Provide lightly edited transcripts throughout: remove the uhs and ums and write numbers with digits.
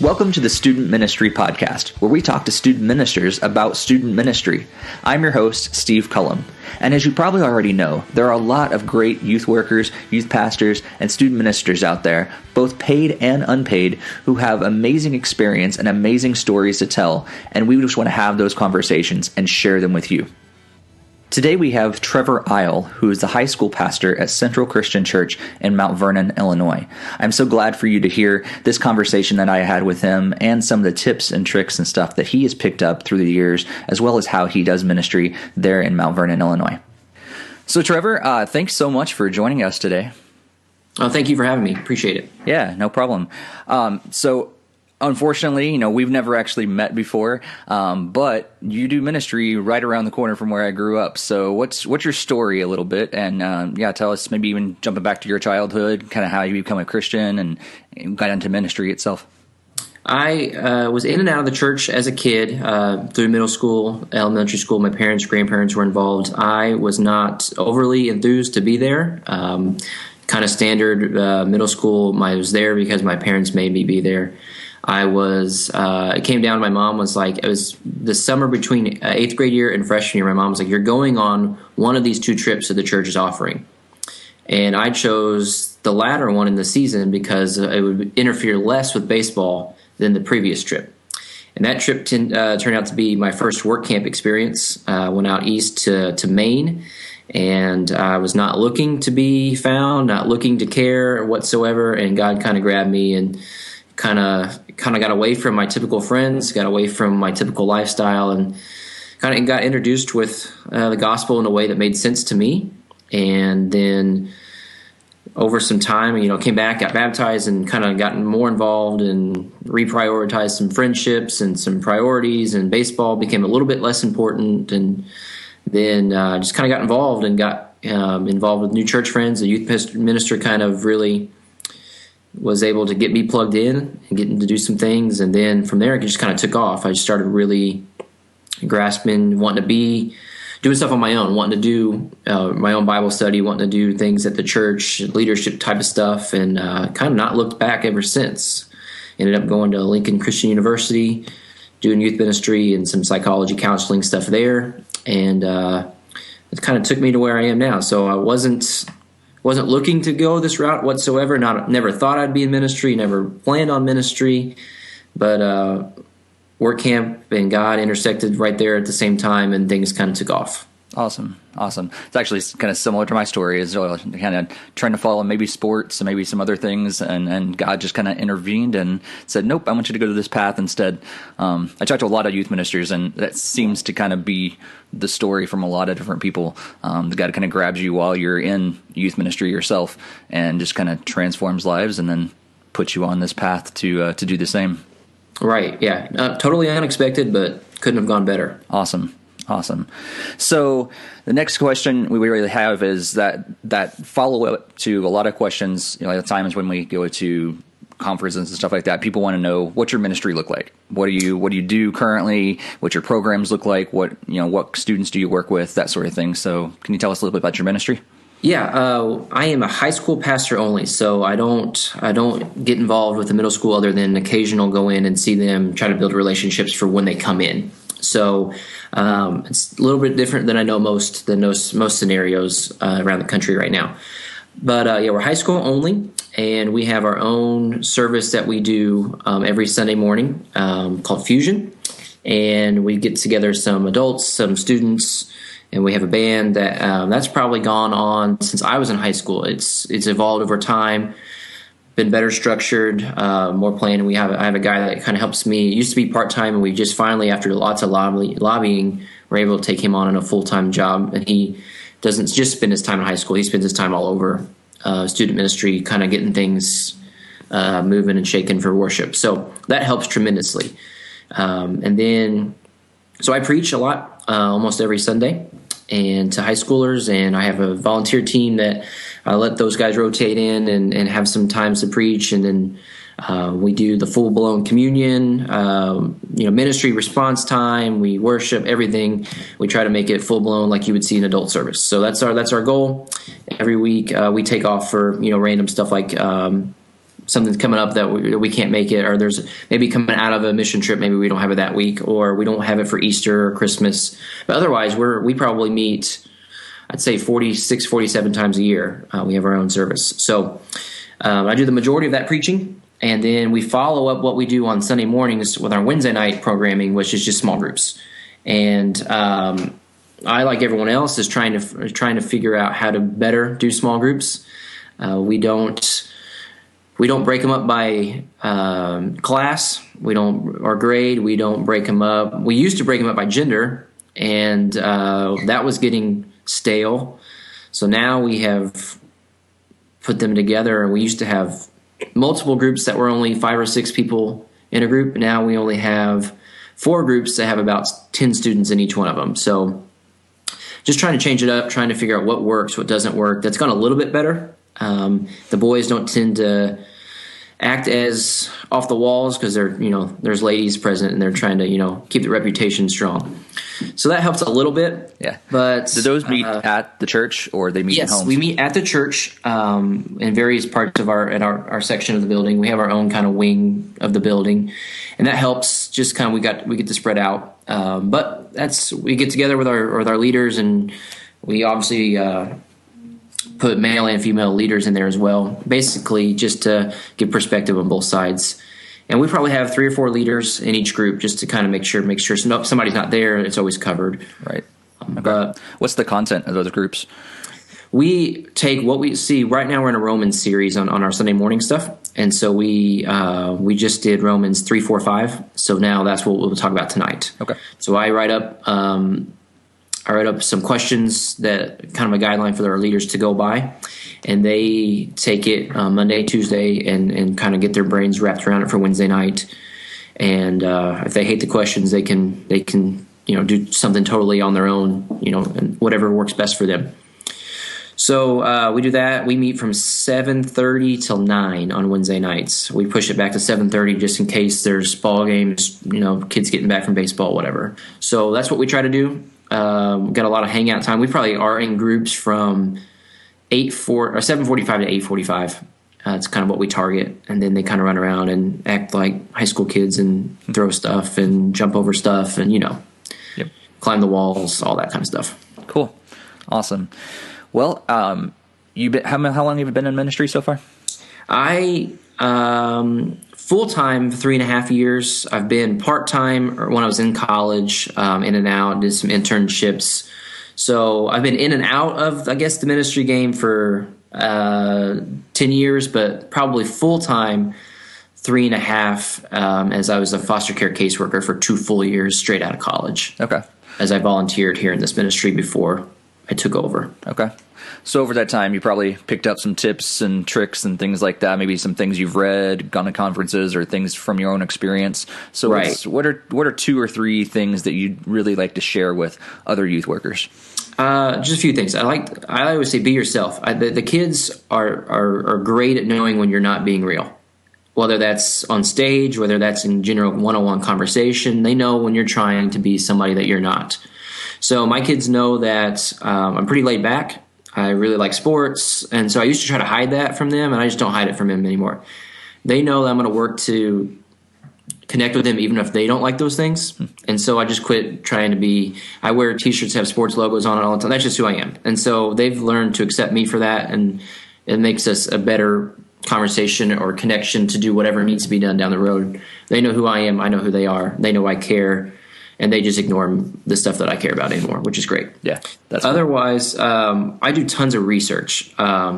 Welcome to the Student Ministry Podcast, where we talk to student ministers about student ministry. I'm your host, Steve Cullum. And as you probably already know, there are a lot of great youth workers, youth pastors, and student ministers out there, both paid and unpaid, who have amazing experience and amazing stories to tell, and we just want to have those conversations and share them with you. Today we have Trevor Isle, who is the high school pastor at Central Christian Church in Mount Vernon, Illinois. I'm so glad for you to hear this conversation that I had with him and some of the tips and tricks and stuff that he has picked up through the years, as well as how he does ministry there in Mount Vernon, Illinois. So Trevor, thanks so much for joining us today. Oh, thank you for having me. Appreciate it. Yeah, no problem. Unfortunately, we've never actually met before, but you do ministry right around the corner from where I grew up. So what's your story a little bit? And tell us, maybe even jumping back to your childhood, kind of how you become a Christian and got into ministry itself. I was in and out of the church as a kid, through middle school, elementary school. My parents, grandparents were involved. I was not overly enthused to be there. Kind of standard middle school. I was there because my parents made me be there. It came down to my mom was like, it was the summer between 8th grade year and freshman year. My mom was like, you're going on one of these two trips that the church is offering. And I chose the latter one in the season because it would interfere less with baseball than the previous trip. And that trip turned out to be my first work camp experience. I went out east to Maine, and I was not looking to be found, not looking to care whatsoever. And God kind of grabbed me and kind of got away from my typical friends, got away from my typical lifestyle, and kind of got introduced with the gospel in a way that made sense to me. And then over some time, came back, got baptized, and kind of gotten more involved and reprioritized some friendships and some priorities, and baseball became a little bit less important. And then just kind of got involved and got involved with new church friends. The youth minister kind of really was able to get me plugged in and getting to do some things. And then from there, it just kind of took off. I just started really grasping, wanting to be doing stuff on my own, wanting to do my own Bible study, wanting to do things at the church, leadership type of stuff, and kind of not looked back ever since. Ended up going to Lincoln Christian University, doing youth ministry and some psychology counseling stuff there. And it kind of took me to where I am now. So I wasn't looking to go this route whatsoever. Never thought I'd be in ministry, never planned on ministry, but work camp and God intersected right there at the same time, and things kind of took off. Awesome. It's actually kind of similar to my story as well, kind of trying to follow maybe sports and maybe some other things, and God just kind of intervened and said, nope, I want you to go to this path instead. I talked to a lot of youth ministers, and that seems to kind of be the story from a lot of different people. The God kind of grabs you while you're in youth ministry yourself and just kind of transforms lives and then puts you on this path to do the same. Right, yeah. Totally unexpected, but couldn't have gone better. Awesome. So the next question we really have is that follow-up to a lot of questions. At times when we go to conferences and stuff like that, people want to know, what's your ministry look like? What do you do currently? What your programs look like? What students do you work with? That sort of thing. So can you tell us a little bit about your ministry? Yeah, I am a high school pastor only, so I don't get involved with the middle school other than occasional go in and see them, try to build relationships for when they come in. So it's a little bit different than I know most scenarios around the country right now. But we're high school only, and we have our own service that we do every Sunday morning called Fusion. And we get together some adults, some students, and we have a band that's probably gone on since I was in high school. It's evolved over time, been better structured, more planned. And I have a guy that kind of helps me. It used to be part-time, and we just finally, after lots of lobbying, were able to take him on in a full-time job. And he doesn't just spend his time in high school. He spends his time all over student ministry, kind of getting things moving and shaking for worship. So that helps tremendously. And then, so I preach a lot, almost every Sunday, and to high schoolers, and I have a volunteer team that I let those guys rotate in and have some times to preach, and then we do the full-blown communion, ministry response time, we worship, everything. We try to make it full-blown like you would see in adult service. So that's our goal. Every week we take off for random stuff like something's coming up that we can't make it, or there's maybe coming out of a mission trip, maybe we don't have it that week, or we don't have it for Easter or Christmas. But otherwise, we probably meet, I'd say 46, 47 times a year. We have our own service. So I do the majority of that preaching, and then we follow up what we do on Sunday mornings with our Wednesday night programming, which is just small groups. And I, like everyone else, is trying to figure out how to better do small groups. We don't break them up by class, or grade. We don't break them up. We used to break them up by gender, and that was getting stale. So now we have put them together. We used to have multiple groups that were only 5 or 6 people in a group. Now we only have 4 groups that have about 10 students in each one of them. So just trying to change it up, trying to figure out what works, what doesn't work. That's gone a little bit better. The boys don't tend to act as off the walls because there's ladies present, and they're trying to, keep the reputation strong. So that helps a little bit. Yeah. But do those meet at the church, or they meet in homes? Yes, we meet at the church in various parts of our section of the building. We have our own kind of wing of the building, and that helps. Just kind of we get to spread out. But we get together with our leaders, and we obviously put male and female leaders in there as well, basically just to give perspective on both sides. And we probably have 3 or 4 leaders in each group, just to kind of make sure somebody's not there, it's always covered. Right. Okay. But what's the content of those groups? We take what we see. Right now we're in a Romans series on our Sunday morning stuff. And so we just did Romans 3, 4, 5. So now that's what we'll talk about tonight. Okay. So I write up some questions, that kind of a guideline for our leaders to go by, and they take it Monday, Tuesday, and kind of get their brains wrapped around it for Wednesday night. And if they hate the questions, they can do something totally on their own, and whatever works best for them. So we do that. We meet from 7:30 till 9 on Wednesday nights. We push it back to 7:30 just in case there's ball games, kids getting back from baseball, whatever. So that's what we try to do. We've got a lot of hangout time. We probably are in groups from 7:45 to 8:45. It's kind of what we target, and then they kind of run around and act like high school kids and throw stuff and jump over stuff and climb the walls, all that kind of stuff. Cool, awesome. Well, how long have you been in ministry so far? I full-time 3.5 years. I've been part-time when I was in college, in and out, did some internships. So I've been in and out of, I guess, the ministry game for 10 years, but probably full-time 3.5 as I was a foster care caseworker for 2 full years straight out of college. Okay. As I volunteered here in this ministry before I took over. Okay. So over that time, you probably picked up some tips and tricks and things like that, maybe some things you've read, gone to conferences, or things from your own experience. So right. What are 2 or 3 things that you'd really like to share with other youth workers? Just a few things. I always say be yourself. The kids are great at knowing when you're not being real. Whether that's on stage, whether that's in general one-on-one conversation, they know when you're trying to be somebody that you're not. So my kids know that I'm pretty laid back. I really like sports, and so I used to try to hide that from them, and I just don't hide it from them anymore. They know that I'm going to work to connect with them even if they don't like those things, and so I just quit trying to be – I wear T-shirts that have sports logos on it all the time. That's just who I am. And so they've learned to accept me for that, and it makes us a better conversation or connection to do whatever needs to be done down the road. They know who I am. I know who they are. They know I care. And they just ignore the stuff that I care about anymore, which is great. Yeah, that's cool. Otherwise, I do tons of research.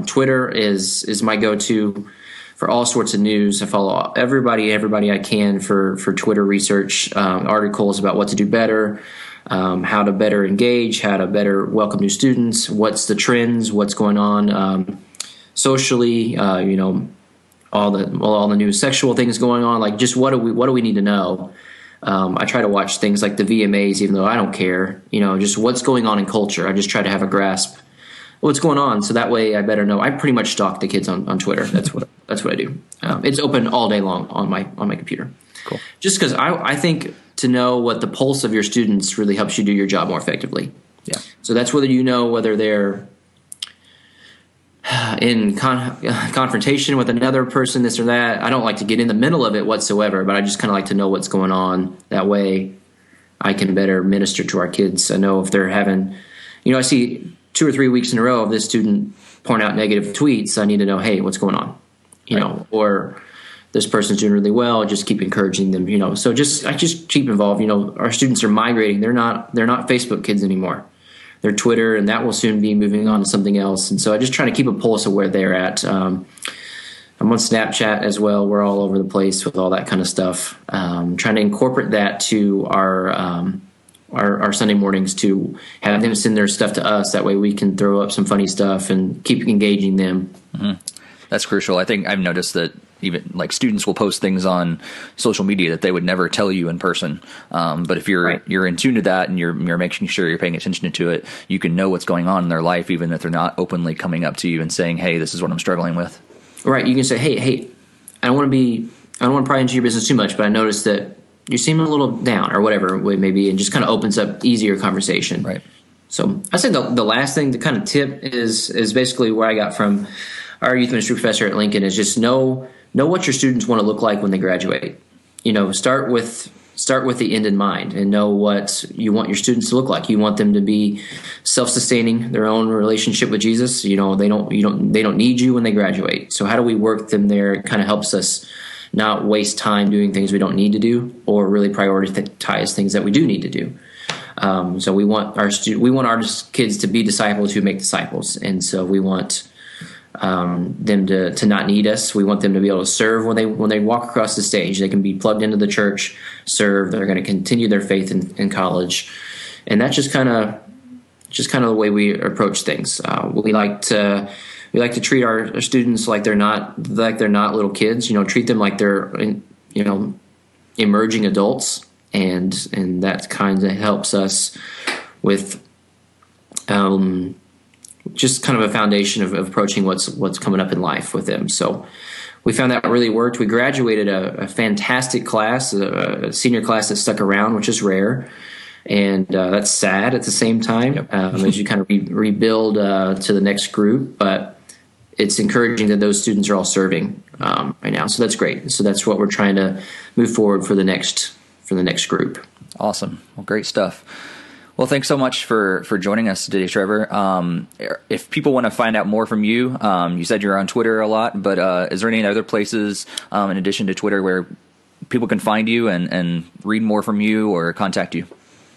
Twitter is my go-to for all sorts of news. I follow everybody I can for Twitter research, articles about what to do better, how to better engage, how to better welcome new students, what's the trends, what's going on socially, all the new sexual things going on. Like, just what do we need to know? I try to watch things like the VMAs, even though I don't care, just what's going on in culture. I just try to have a grasp of what's going on. So that way I better know. I pretty much stalk the kids on Twitter. That's what I do. It's open all day long on my computer. Cool. Just because I think to know what the pulse of your students really helps you do your job more effectively. Yeah. So that's whether they're in confrontation with another person, this or that. I don't like to get in the middle of it whatsoever, but I just kind of like to know what's going on. That way I can better minister to our kids. I know if they're having, I see 2 or 3 weeks in a row of this student pouring out negative tweets, I need to know, hey, what's going on? Or this person's doing really well, just keep encouraging them, So I just keep involved. Our students are migrating. They're not Facebook kids anymore. They're Twitter, and that will soon be moving on to something else. And so I just try to keep a pulse of where they're at. I'm on Snapchat as well. We're all over the place with all that kind of stuff. Trying to incorporate that to our Sunday mornings, to have them send their stuff to us. That way we can throw up some funny stuff and keep engaging them. Mm-hmm. That's crucial. I think I've noticed that even like students will post things on social media that they would never tell you in person. But if you're in tune to that and you're making sure you're paying attention to it, you can know what's going on in their life, even if they're not openly coming up to you and saying, hey, this is what I'm struggling with. Right. You can say, hey, I don't want to pry into your business too much, but I noticed that you seem a little down or whatever it may be, and just kind of opens up easier conversation. Right. So I say the last thing, the kind of tip is basically where I got from our youth ministry professor at Lincoln, is just know what your students want to look like when they graduate. Start with the end in mind, and know what you want your students to look like. You want them to be self-sustaining, their own relationship with Jesus. They don't need you when they graduate. So how do we work them there? It kind of helps us not waste time doing things we don't need to do, or really prioritize things that we do need to do. So we want our kids to be disciples who make disciples, and so we want them to not need us. We want them to be able to serve when they walk across the stage. They can be plugged into the church, serve. They're going to continue their faith in college, and that's just kind of the way we approach things. We like to treat our students like they're not little kids. Treat them like they're emerging adults, and that kind of helps us with just kind of a foundation of approaching what's coming up in life with them. So we found that really worked. We graduated a fantastic class, a senior class that stuck around, which is rare. And that's sad at the same time. Yep. As you kind of rebuild to the next group. But it's encouraging that those students are all serving right now. So that's great. So that's what we're trying to move forward for the next group. Awesome. Well, great stuff. Well, thanks so much for joining us today, Trevor. If people want to find out more from you, you said you're on Twitter a lot, but is there any other places in addition to Twitter where people can find you and read more from you or contact you?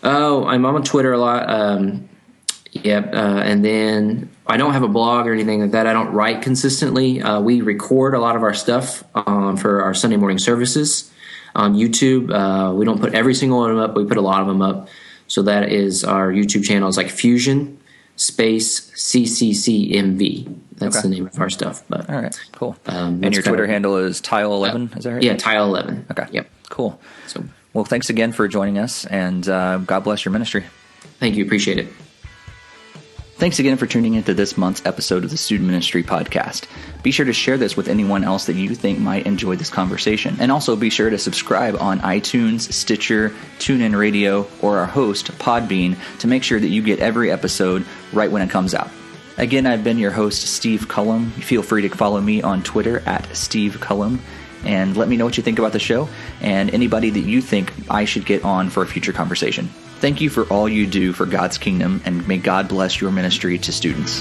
Oh, I'm on Twitter a lot. And then I don't have a blog or anything like that. I don't write consistently. We record a lot of our stuff for our Sunday morning services on YouTube. We don't put every single one of them up, but we put a lot of them up. So that is our YouTube channel. It's like Fusion space CCCMV. That's the name of our stuff. But all right, cool. And your Twitter handle is Tile11, is that right? Yeah, Tile11. Okay. Yep. Cool. So, well, thanks again for joining us, and God bless your ministry. Thank you. Appreciate it. Thanks again for tuning into this month's episode of the Student Ministry Podcast. Be sure to share this with anyone else that you think might enjoy this conversation. And also be sure to subscribe on iTunes, Stitcher, TuneIn Radio, or our host, Podbean, to make sure that you get every episode right when it comes out. Again, I've been your host, Steve Cullum. Feel free to follow me on Twitter at Steve Cullum, and let me know what you think about the show and anybody that you think I should get on for a future conversation. Thank you for all you do for God's kingdom, and may God bless your ministry to students.